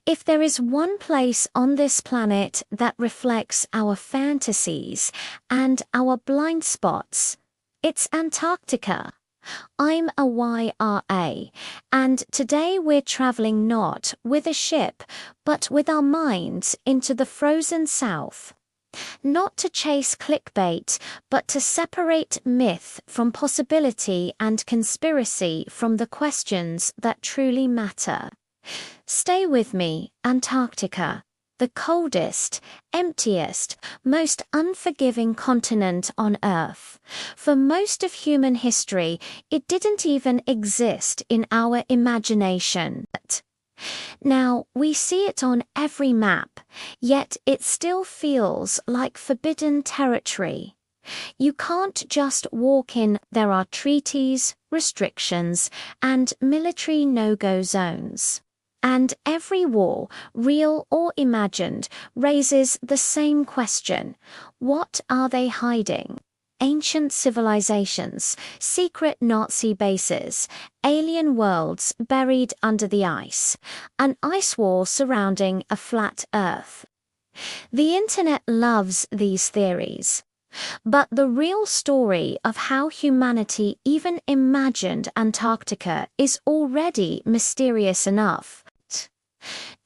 If there is one place on this planet that reflects our fantasies and our blind spots, it's Antarctica. I'm a YRA, and today we're traveling not with a ship, but with our minds into the frozen south. Not to chase clickbait, but to separate myth from possibility and conspiracy from the questions that truly matter. Stay with me, Antarctica, the coldest, emptiest, most unforgiving continent on Earth. For most of human history, it didn't even exist in our imagination. Now, we see it on every map, yet it still feels like forbidden territory. You can't just walk in, there are treaties, restrictions, and military no-go zones. And every war, real or imagined, raises the same question: what are they hiding? Ancient civilizations, secret Nazi bases, alien worlds buried under the ice, an ice wall surrounding a flat Earth. The internet loves these theories. But the real story of how humanity even imagined Antarctica is already mysterious enough.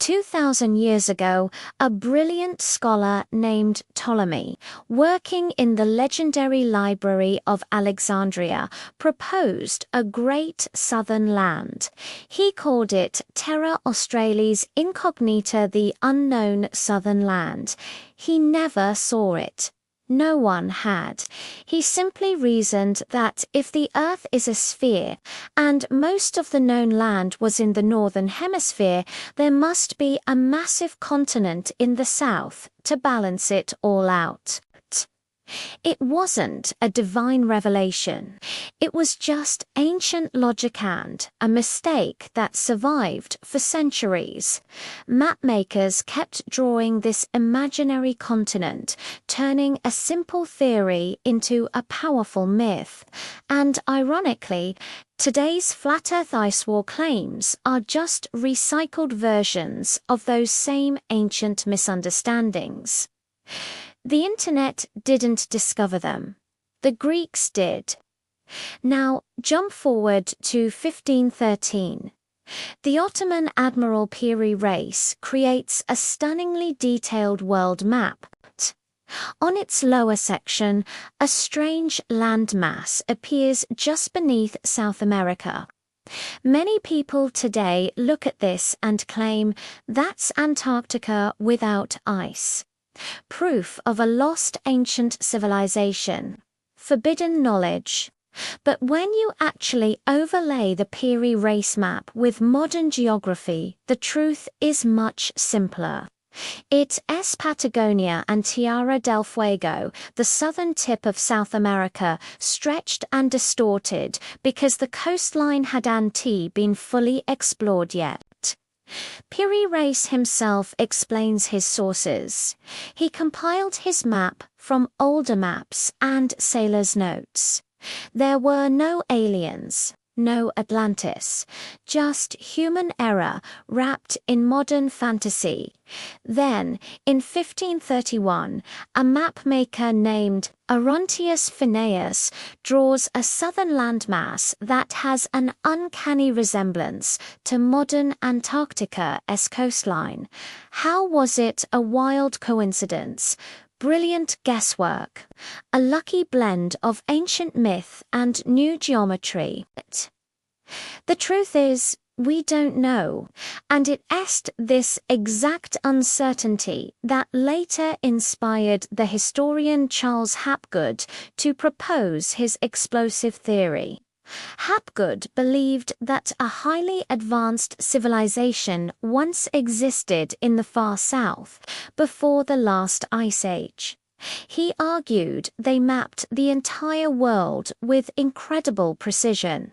2,000 years ago, a brilliant scholar named Ptolemy, working in the legendary Library of Alexandria, proposed a great southern land. He called it Terra Australis Incognita, the unknown southern land. He never saw it. No one had. He simply reasoned that if the Earth is a sphere, and most of the known land was in the northern hemisphere, there must be a massive continent in the south to balance it all out. It wasn't a divine revelation. It was just ancient logic and a mistake that survived for centuries. Mapmakers kept drawing this imaginary continent, turning a simple theory into a powerful myth. And ironically, today's flat Earth ice wall claims are just recycled versions of those same ancient misunderstandings. The internet didn't discover them. The Greeks did. Now, jump forward to 1513. The Ottoman Admiral Piri Reis creates a stunningly detailed world map. On its lower section, a strange landmass appears just beneath South America. Many people today look at this and claim that's Antarctica without ice. Proof of a lost ancient civilization. Forbidden knowledge. But when you actually overlay the Piri Reis map with modern geography, the truth is much simpler. It's Patagonia and Tierra del Fuego, the southern tip of South America, stretched and distorted because the coastline hadn't been fully explored yet. Piri Reis himself explains his sources. He compiled his map from older maps and sailors' notes. There were no aliens, no Atlantis, just human error wrapped in modern fantasy. Then, in 1531, a mapmaker named Orontius Phineas draws a southern landmass that has an uncanny resemblance to modern Antarctica's coastline. How was it a wild coincidence? Brilliant guesswork. A lucky blend of ancient myth and new geometry. The truth is, we don't know, and it's this exact uncertainty that later inspired the historian Charles Hapgood to propose his explosive theory. Hapgood believed that a highly advanced civilization once existed in the far south, before the last ice age. He argued they mapped the entire world with incredible precision.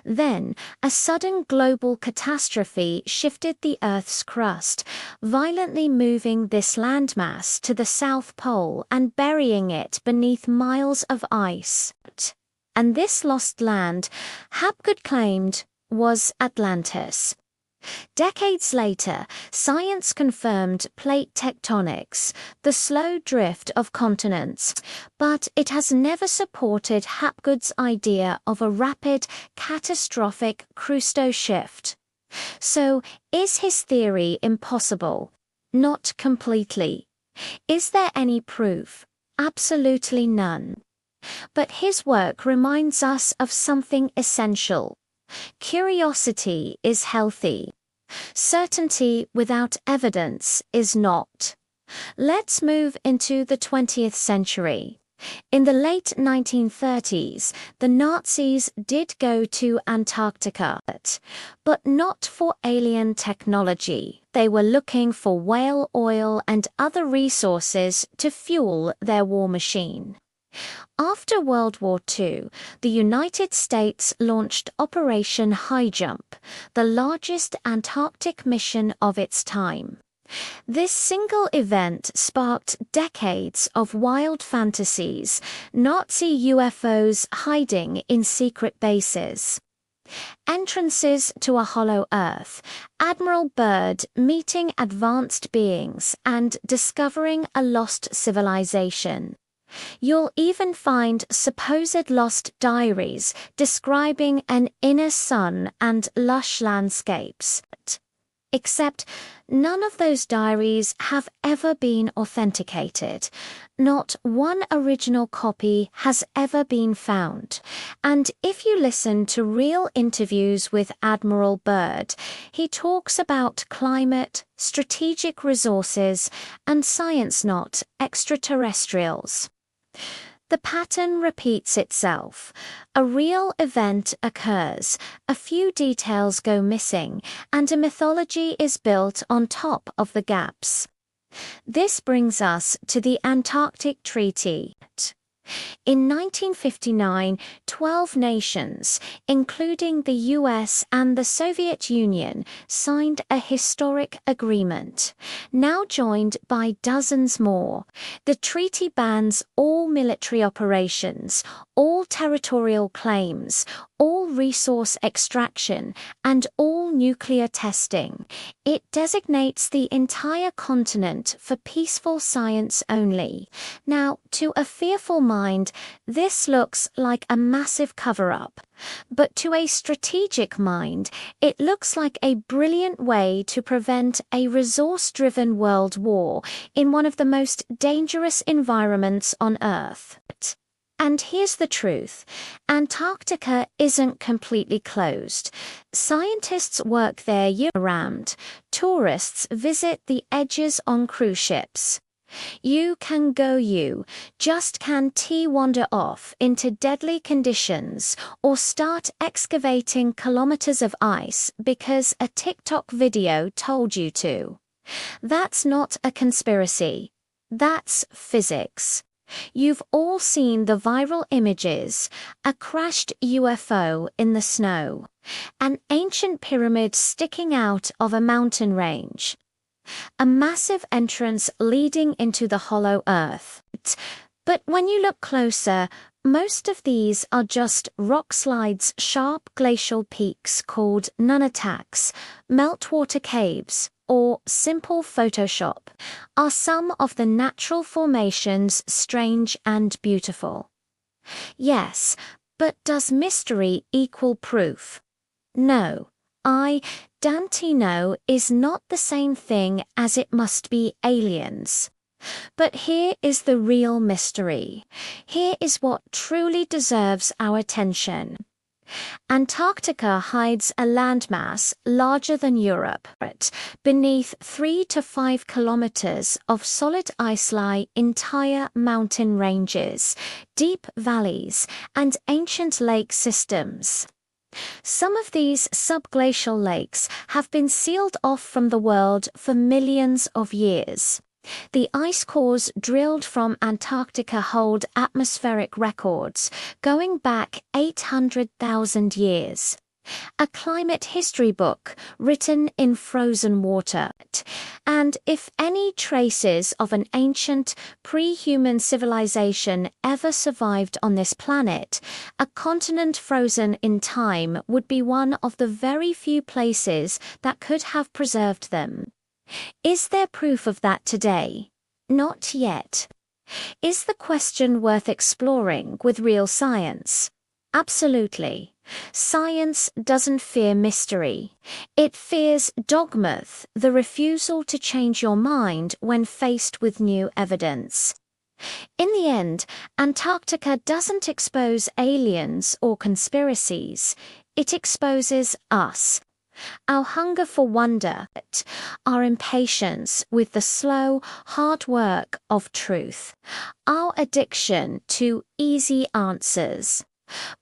Then, a sudden global catastrophe shifted the Earth's crust, violently moving this landmass to the South Pole and burying it beneath miles of ice. And this lost land, Hapgood claimed, was Atlantis. Decades later, science confirmed plate tectonics, the slow drift of continents, but it has never supported Hapgood's idea of a rapid, catastrophic Krusto shift. So, is his theory impossible? Not completely. Is there any proof? Absolutely none. But his work reminds us of something essential. Curiosity is healthy. Certainty without evidence is not. Let's move into the 20th century. In the late 1930s, the Nazis did go to Antarctica, but not for alien technology. They were looking for whale oil and other resources to fuel their war machine. After World War II, the United States launched Operation High Jump, the largest Antarctic mission of its time. This single event sparked decades of wild fantasies, Nazi UFOs hiding in secret bases, entrances to a hollow Earth, Admiral Byrd meeting advanced beings and discovering a lost civilization. You'll even find supposed lost diaries describing an inner sun and lush landscapes. Except none of those diaries have ever been authenticated. Not one original copy has ever been found. And if you listen to real interviews with Admiral Byrd, he talks about climate, strategic resources, and science, not extraterrestrials. The pattern repeats itself. A real event occurs, a few details go missing, and a mythology is built on top of the gaps. This brings us to the Antarctic Treaty. In 1959, 12 nations, including the US and the Soviet Union, signed a historic agreement, now joined by dozens more. The treaty bans all military operations, all territorial claims, all resource extraction, and all nuclear testing. It designates the entire continent for peaceful science only. Now, to a fearful mind, this looks like a massive cover-up. But to a strategic mind, it looks like a brilliant way to prevent a resource-driven world war in one of the most dangerous environments on Earth. And here's the truth. Antarctica isn't completely closed. Scientists work there year-round. Tourists visit the edges on cruise ships. You can go, you just can't wander off into deadly conditions or start excavating kilometers of ice because a TikTok video told you to. That's not a conspiracy. That's physics. You've all seen the viral images, a crashed UFO in the snow, an ancient pyramid sticking out of a mountain range, a massive entrance leading into the hollow Earth. But when you look closer, most of these are just rock slides, sharp glacial peaks called nunataks, meltwater caves, or simple Photoshop, are some of the natural formations strange and beautiful. Yes, but does mystery equal proof? No. Dantino is not the same thing as it must be aliens. But here is the real mystery. Here is what truly deserves our attention. Antarctica hides a landmass larger than Europe. Beneath 3 to 5 kilometers of solid ice lie entire mountain ranges, deep valleys, and ancient lake systems. Some of these subglacial lakes have been sealed off from the world for millions of years. The ice cores drilled from Antarctica hold atmospheric records going back 800,000 years. A climate history book written in frozen water. And if any traces of an ancient, pre-human civilization ever survived on this planet, a continent frozen in time would be one of the very few places that could have preserved them. Is there proof of that today? Not yet. Is the question worth exploring with real science? Absolutely. Science doesn't fear mystery. It fears dogma, the refusal to change your mind when faced with new evidence. In the end, Antarctica doesn't expose aliens or conspiracies. It exposes us. Our hunger for wonder, our impatience with the slow, hard work of truth, our addiction to easy answers.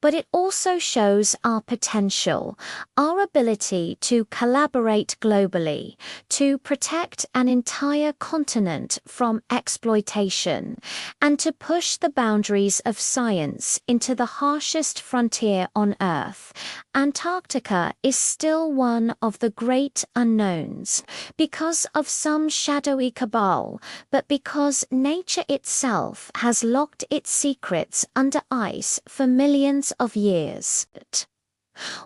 But it also shows our potential, our ability to collaborate globally, to protect an entire continent from exploitation, and to push the boundaries of science into the harshest frontier on Earth. Antarctica is still one of the great unknowns, because of some shadowy cabal, but because nature itself has locked its secrets under ice for millions of years.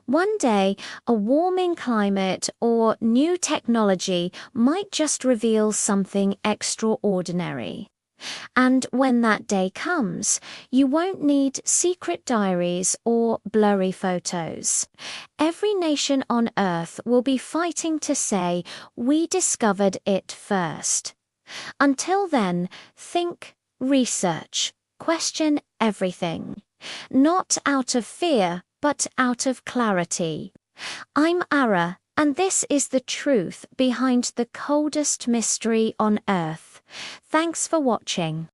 One day, a warming climate or new technology might just reveal something extraordinary. And when that day comes, you won't need secret diaries or blurry photos. Every nation on Earth will be fighting to say, "We discovered it first." Until then, think, research, question everything. Not out of fear, but out of clarity. I'm Ara, and this is the truth behind the coldest mystery on Earth. Thanks for watching.